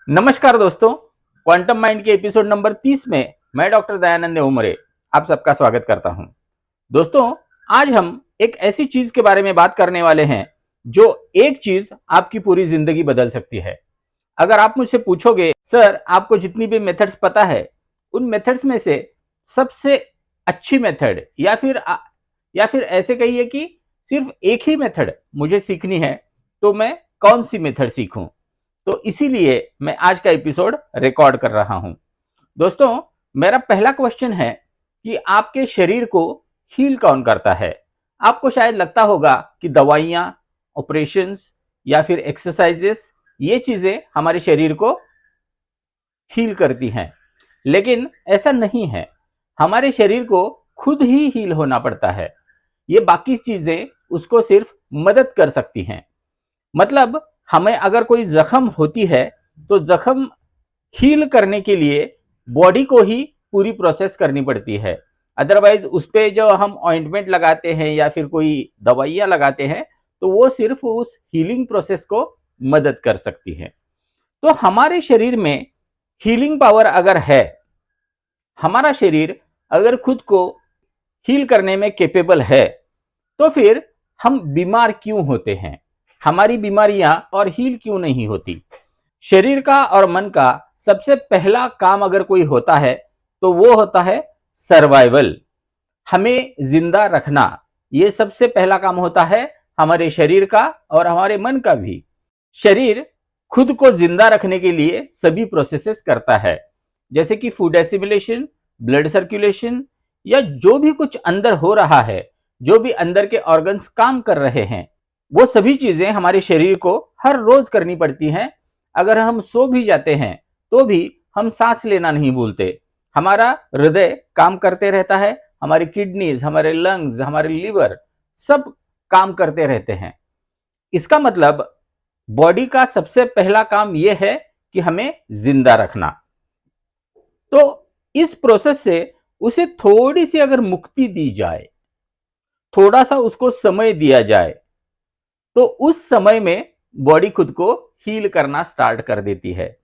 नमस्कार दोस्तों, quantum mind के एपिसोड नंबर 30 में मैं डॉक्टर दयानंद उमरे आप सबका स्वागत करता हूं। दोस्तों, आज हम एक ऐसी चीज के बारे में बात करने वाले हैं जो एक चीज आपकी पूरी जिंदगी बदल सकती है। अगर आप मुझसे पूछोगे सर आपको जितनी भी मेथड्स पता है उन मेथड्स में से सबसे अच्छी मेथड या फिर ऐसे कहिए कि सिर्फ एक ही मेथड मुझे सीखनी है तो मैं कौन सी मेथड सीखूं। तो इसीलिए मैं आज का एपिसोड रिकॉर्ड कर रहा हूं। दोस्तों, मेरा पहला क्वेश्चन है कि आपके शरीर को हील कौन करता है। आपको शायद लगता होगा कि दवाइयां, ऑपरेशंस या फिर एक्सरसाइजेस ये चीजें हमारे शरीर को हील करती हैं, लेकिन ऐसा नहीं है। हमारे शरीर को खुद ही हील होना पड़ता है। ये बाकी चीजें उसको सिर्फ मदद कर सकती हैं। मतलब हमें अगर कोई जख्म होती है तो जख्म हील करने के लिए बॉडी को ही पूरी प्रोसेस करनी पड़ती है। अदरवाइज उस पे जो हम ऑइंटमेंट लगाते हैं या फिर कोई दवाइयां लगाते हैं तो वो सिर्फ उस हीलिंग प्रोसेस को मदद कर सकती है। तो हमारे शरीर में हीलिंग पावर अगर है, हमारा शरीर अगर खुद को हील करने में कैपेबल है, तो फिर हम बीमार क्यों होते हैं, हमारी बीमारियां और हील क्यों नहीं होती। शरीर का और मन का सबसे पहला काम अगर कोई होता है तो वो होता है सर्वाइवल, हमें जिंदा रखना। ये सबसे पहला काम होता है हमारे शरीर का और हमारे मन का भी। शरीर खुद को जिंदा रखने के लिए सभी प्रोसेसेस करता है, जैसे कि फूड एसिमिलेशन, ब्लड सर्कुलेशन, या जो भी कुछ अंदर हो रहा है, जो भी अंदर के ऑर्गन्स काम कर रहे हैं, वो सभी चीजें हमारे शरीर को हर रोज करनी पड़ती हैं। अगर हम सो भी जाते हैं तो भी हम सांस लेना नहीं भूलते। हमारा हृदय काम करते रहता है, हमारी किडनीज, हमारे लंग्स, हमारे लिवर सब काम करते रहते हैं। इसका मतलब बॉडी का सबसे पहला काम यह है कि हमें जिंदा रखना। तो इस प्रोसेस से उसे थोड़ी सी अगर मुक्ति दी जाए, थोड़ा सा उसको समय दिया जाए, तो उस समय में बॉडी खुद को हील करना स्टार्ट कर देती है।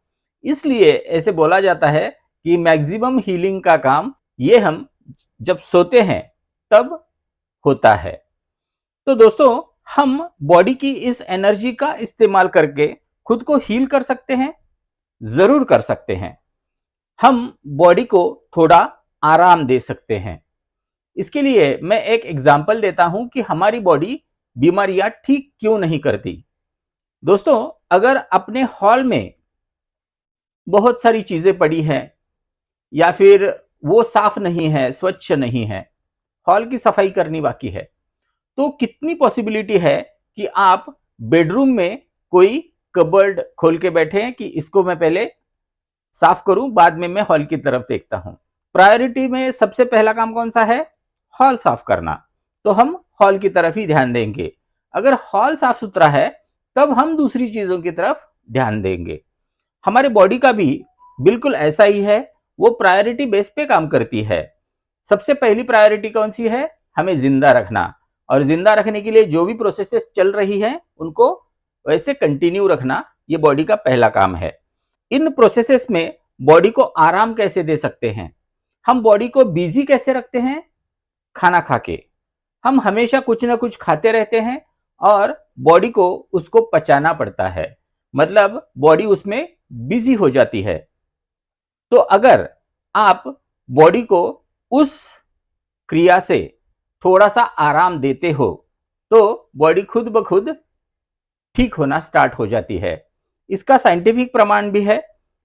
इसलिए ऐसे बोला जाता है कि मैक्सिमम हीलिंग का काम ये हम जब सोते हैं तब होता है। तो दोस्तों, हम बॉडी की इस एनर्जी का इस्तेमाल करके खुद को हील कर सकते हैं, जरूर कर सकते हैं। हम बॉडी को थोड़ा आराम दे सकते हैं। इसके लिए मैं एक एग्जांपल देता हूं कि हमारी बॉडी बीमारियां ठीक क्यों नहीं करती। दोस्तों, अगर अपने हॉल में बहुत सारी चीजें पड़ी हैं या फिर वो साफ नहीं है, स्वच्छ नहीं है, हॉल की सफाई करनी बाकी है, तो कितनी पॉसिबिलिटी है कि आप बेडरूम में कोई कबर्ड खोल के बैठे हैं कि इसको मैं पहले साफ करूं, बाद में मैं हॉल की तरफ देखता हूं। प्रायोरिटी में सबसे पहला काम कौन सा है? हॉल साफ करना। तो हम हॉल की तरफ ही ध्यान देंगे। अगर हॉल साफ सुथरा है तब हम दूसरी चीजों की तरफ ध्यान देंगे। हमारे बॉडी का भी बिल्कुल ऐसा ही है, वो प्रायोरिटी बेस पे काम करती है। सबसे पहली प्रायोरिटी कौन सी है? हमें जिंदा रखना। और जिंदा रखने के लिए जो भी प्रोसेसेस चल रही हैं उनको वैसे कंटिन्यू रखना, ये बॉडी का पहला काम है। इन प्रोसेसेस में बॉडी को आराम कैसे दे सकते हैं? हम बॉडी को बिजी कैसे रखते हैं? खाना खा के हम हमेशा कुछ ना कुछ खाते रहते हैं और बॉडी को उसको पचाना पड़ता है, मतलब बॉडी उसमें बिजी हो जाती है। तो अगर आप बॉडी को उस क्रिया से थोड़ा सा आराम देते हो तो बॉडी खुद ब खुद ठीक होना स्टार्ट हो जाती है। इसका साइंटिफिक प्रमाण भी है,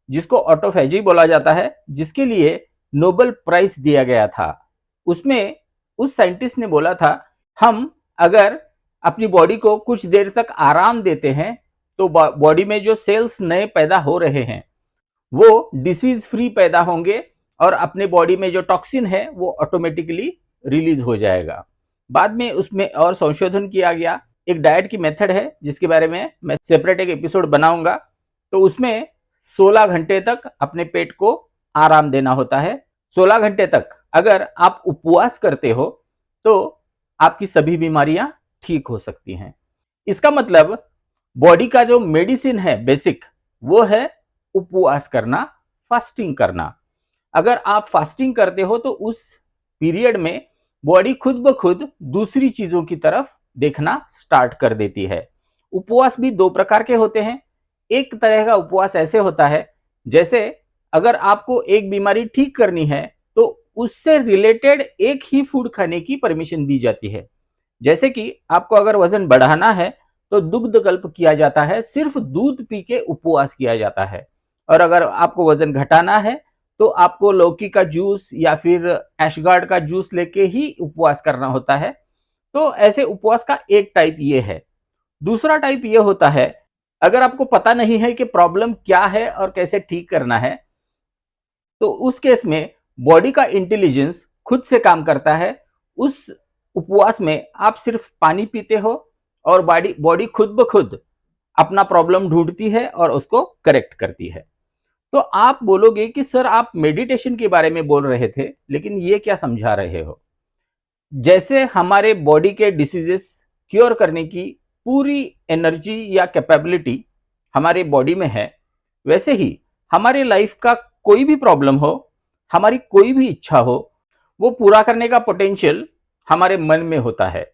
जिसको ऑटोफैजी बोला जाता है, जिसके लिए नोबेल प्राइज दिया गया था। उसमें उस साइंटिस्ट ने बोला था, हम अगर अपनी बॉडी को कुछ देर तक आराम देते हैं तो बॉडी में जो सेल्स नए पैदा हो रहे हैं वो डिसीज फ्री पैदा होंगे और अपने बॉडी में जो टॉक्सिन है वो ऑटोमेटिकली रिलीज हो जाएगा। बाद में उसमें और संशोधन किया गया। एक डाइट की मेथड है जिसके बारे में मैं सेपरेट एक एपिसोड बनाऊंगा। तो उसमें 16 घंटे तक अपने पेट को आराम देना होता है। 16 घंटे तक अगर आप उपवास करते हो तो आपकी सभी बीमारियां ठीक हो सकती हैं। इसका मतलब बॉडी का जो मेडिसिन है बेसिक, वो है उपवास करना, फास्टिंग करना। अगर आप फास्टिंग करते हो तो उस पीरियड में बॉडी खुद ब खुद दूसरी चीजों की तरफ देखना स्टार्ट कर देती है। उपवास भी दो प्रकार के होते हैं। एक तरह का उपवास ऐसे होता है, जैसे अगर आपको एक बीमारी ठीक करनी है तो उससे रिलेटेड एक ही फूड खाने की परमिशन दी जाती है। जैसे कि आपको अगर वजन बढ़ाना है तो दुग्ध कल्प किया जाता है, सिर्फ दूध पी के उपवास किया जाता है। और अगर आपको वजन घटाना है तो आपको लौकी का जूस या फिर एशगार्ड का जूस लेके ही उपवास करना होता है। तो ऐसे उपवास का एक टाइप ये है। दूसरा टाइप ये होता है, अगर आपको पता नहीं है कि प्रॉब्लम क्या है और कैसे ठीक करना है, तो उस केस में बॉडी का इंटेलिजेंस खुद से काम करता है। उस उपवास में आप सिर्फ पानी पीते हो और बॉडी बॉडी खुद ब खुद अपना प्रॉब्लम ढूंढती है और उसको करेक्ट करती है। तो आप बोलोगे कि सर आप मेडिटेशन के बारे में बोल रहे थे, लेकिन ये क्या समझा रहे हो? जैसे हमारे बॉडी के डिसीजेस क्योर करने की पूरी एनर्जी या कैपेबिलिटी हमारे बॉडी में है, वैसे ही हमारे लाइफ का कोई भी प्रॉब्लम हो, हमारी कोई भी इच्छा हो, वो पूरा करने का पोटेंशियल हमारे मन में होता है।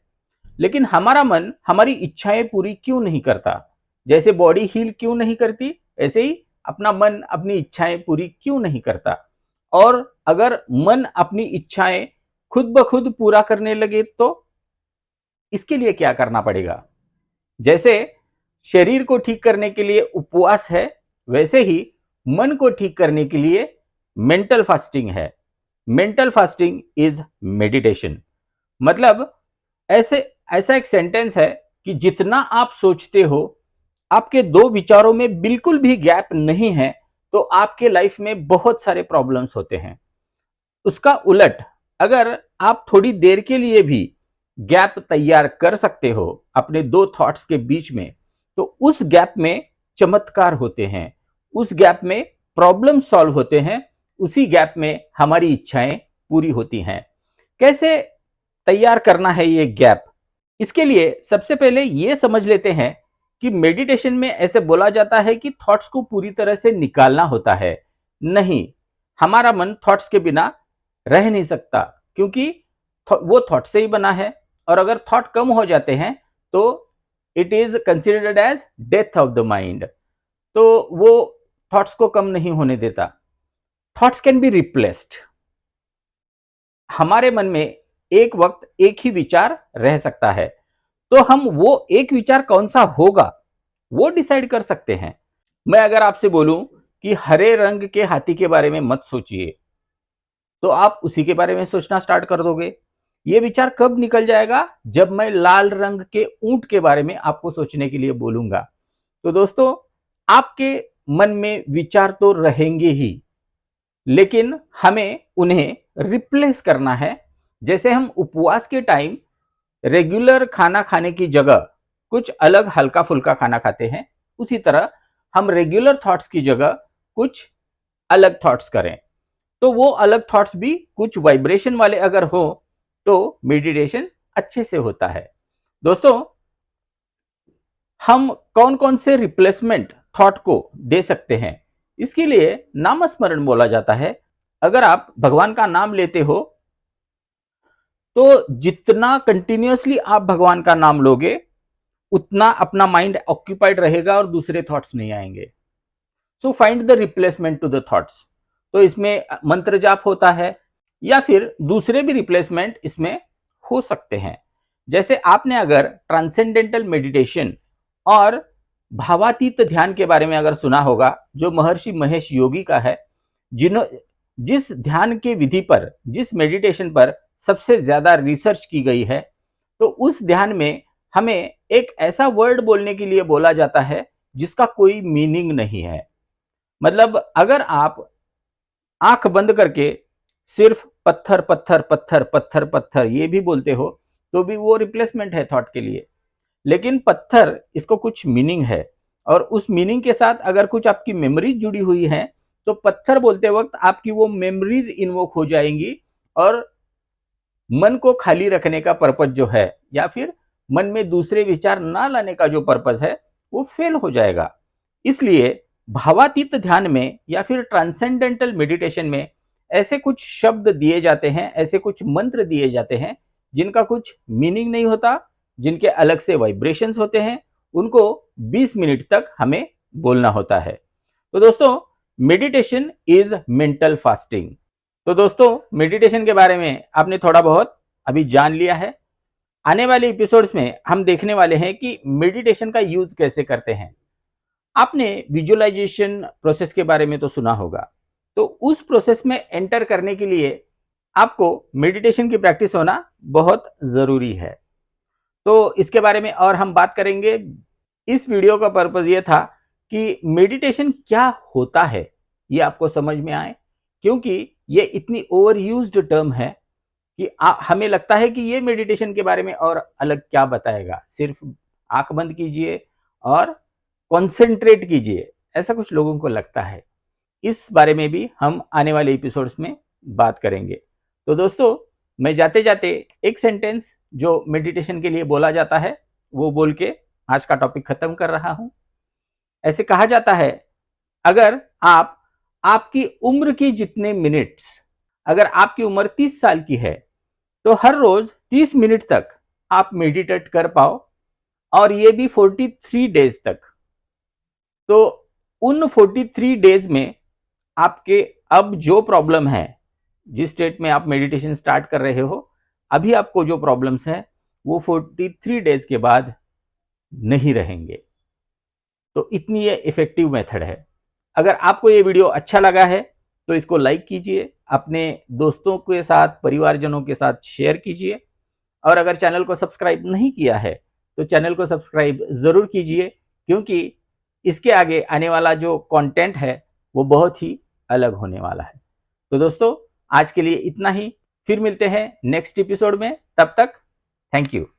लेकिन हमारा मन हमारी इच्छाएं पूरी क्यों नहीं करता? जैसे बॉडी हील क्यों नहीं करती, ऐसे ही अपना मन अपनी इच्छाएं पूरी क्यों नहीं करता? और अगर मन अपनी इच्छाएं खुद ब खुद पूरा करने लगे तो इसके लिए क्या करना पड़ेगा? जैसे शरीर को ठीक करने के लिए उपवास है, वैसे ही मन को ठीक करने के लिए मेंटल फास्टिंग है। Mental fasting is meditation. मतलब ऐसे ऐसा एक सेंटेंस है कि जितना आप सोचते हो, आपके दो विचारों में बिल्कुल भी गैप नहीं है, तो आपके लाइफ में बहुत सारे प्रॉब्लम्स होते हैं। उसका उलट, अगर आप थोड़ी देर के लिए भी गैप तैयार कर सकते हो अपने दो थॉट्स के बीच में, तो उस गैप में चमत्कार होते हैं, उस गैप में प्रॉब्लम सॉल्व होते हैं, उसी गैप में हमारी इच्छाएं पूरी होती हैं। कैसे तैयार करना है ये गैप? इसके लिए सबसे पहले ये समझ लेते हैं कि मेडिटेशन में ऐसे बोला जाता है कि थॉट्स को पूरी तरह से निकालना होता है। नहीं, हमारा मन थॉट्स के बिना रह नहीं सकता, क्योंकि वो थॉट से ही बना है। और अगर थॉट कम हो जाते हैं तो it is considered as death of the mind. तो वो थॉट्स को कम नहीं होने देता। Thoughts can be replaced. हमारे मन में एक वक्त एक ही विचार रह सकता है, तो हम वो एक विचार कौन सा होगा वो डिसाइड कर सकते हैं। मैं अगर आपसे बोलूं कि हरे रंग के हाथी के बारे में मत सोचिए, तो आप उसी के बारे में सोचना स्टार्ट कर दोगे। ये विचार कब निकल जाएगा? जब मैं लाल रंग के ऊंट के बारे में आपको सोचने के लिए बोलूंगा। तो दोस्तों, आपके मन में विचार तो रहेंगे ही, लेकिन हमें उन्हें रिप्लेस करना है। जैसे हम उपवास के टाइम रेगुलर खाना खाने की जगह कुछ अलग हल्का फुल्का खाना खाते हैं, उसी तरह हम रेगुलर थॉट्स की जगह कुछ अलग थॉट्स करें। तो वो अलग थॉट्स भी कुछ वाइब्रेशन वाले अगर हो तो मेडिटेशन अच्छे से होता है। दोस्तों, हम कौन कौन से रिप्लेसमेंट थॉट को दे सकते हैं? इसके लिए नामस्मरण बोला जाता है। अगर आप भगवान का नाम लेते हो तो जितना कंटिन्यूअसली आप भगवान का नाम लोगे, उतना अपना माइंड ऑक्यूपाइड रहेगा और दूसरे थॉट्स नहीं आएंगे। So find the replacement to the thoughts. तो इसमें मंत्र जाप होता है या फिर दूसरे भी रिप्लेसमेंट इसमें हो सकते हैं। जैसे आपने अगर ट्रांसेंडेंटल मेडिटेशन और भावातीत ध्यान के बारे में अगर सुना होगा, जो महर्षि महेश योगी का है, जिस ध्यान के विधि पर, जिस मेडिटेशन पर सबसे ज्यादा रिसर्च की गई है, तो उस ध्यान में हमें एक ऐसा वर्ड बोलने के लिए बोला जाता है जिसका कोई मीनिंग नहीं है। मतलब अगर आप आंख बंद करके सिर्फ पत्थर पत्थर पत्थर पत्थर पत्थर ये भी बोलते हो, तो भी वो रिप्लेसमेंट है थॉट के लिए। लेकिन पत्थर, इसको कुछ मीनिंग है, और उस मीनिंग के साथ अगर कुछ आपकी मेमोरीज जुड़ी हुई हैं, तो पत्थर बोलते वक्त आपकी वो मेमोरीज इन्वोक हो जाएंगी और मन को खाली रखने का पर्पज जो है, या फिर मन में दूसरे विचार ना लाने का जो पर्पज है, वो फेल हो जाएगा। इसलिए भावातीत ध्यान में या फिर ट्रांसेंडेंटल मेडिटेशन में ऐसे कुछ शब्द दिए जाते हैं, ऐसे कुछ मंत्र दिए जाते हैं जिनका कुछ मीनिंग नहीं होता, जिनके अलग से वाइब्रेशंस होते हैं, उनको 20 मिनट तक हमें बोलना होता है। तो दोस्तों, मेडिटेशन इज मेंटल फास्टिंग। तो दोस्तों, मेडिटेशन के बारे में आपने थोड़ा बहुत अभी जान लिया है। आने वाले एपिसोड्स में हम देखने वाले हैं कि मेडिटेशन का यूज कैसे करते हैं। आपने विजुअलाइजेशन प्रोसेस के बारे में तो सुना होगा, तो उस प्रोसेस में एंटर करने के लिए आपको मेडिटेशन की प्रैक्टिस होना बहुत जरूरी है। तो इसके बारे में और हम बात करेंगे। इस वीडियो का पर्पज ये था कि मेडिटेशन क्या होता है ये आपको समझ में आए, क्योंकि ये इतनी ओवर यूज्ड टर्म है कि हमें लगता है कि ये मेडिटेशन के बारे में और अलग क्या बताएगा, सिर्फ आंख बंद कीजिए और कॉन्सेंट्रेट कीजिए, ऐसा कुछ लोगों को लगता है। इस बारे में भी हम आने वाले एपिसोड्स में बात करेंगे। तो दोस्तों, मैं जाते जाते एक सेंटेंस जो मेडिटेशन के लिए बोला जाता है वो बोल के आज का टॉपिक खत्म कर रहा हूं। ऐसे कहा जाता है, अगर आप आपकी उम्र की जितने मिनट्स, अगर आपकी उम्र 30 साल की है तो हर रोज 30 मिनट तक आप मेडिटेट कर पाओ, और ये भी 43 डेज तक। तो उन 43 डेज में आपके अब जो प्रॉब्लम है, जिस स्टेट में आप मेडिटेशन स्टार्ट कर रहे हो, अभी आपको जो प्रॉब्लम्स है वो 43 डेज के बाद नहीं रहेंगे। तो इतनी ये इफेक्टिव मेथड है। अगर आपको ये वीडियो अच्छा लगा है तो इसको लाइक कीजिए, अपने दोस्तों के साथ, परिवारजनों के साथ शेयर कीजिए, और अगर चैनल को सब्सक्राइब नहीं किया है तो चैनल को सब्सक्राइब जरूर कीजिए, क्योंकि इसके आगे आने वाला जो कंटेंट है वो बहुत ही अलग होने वाला है। तो दोस्तों, आज के लिए इतना ही। फिर मिलते हैं नेक्स्ट एपिसोड में। तब तक थैंक यू।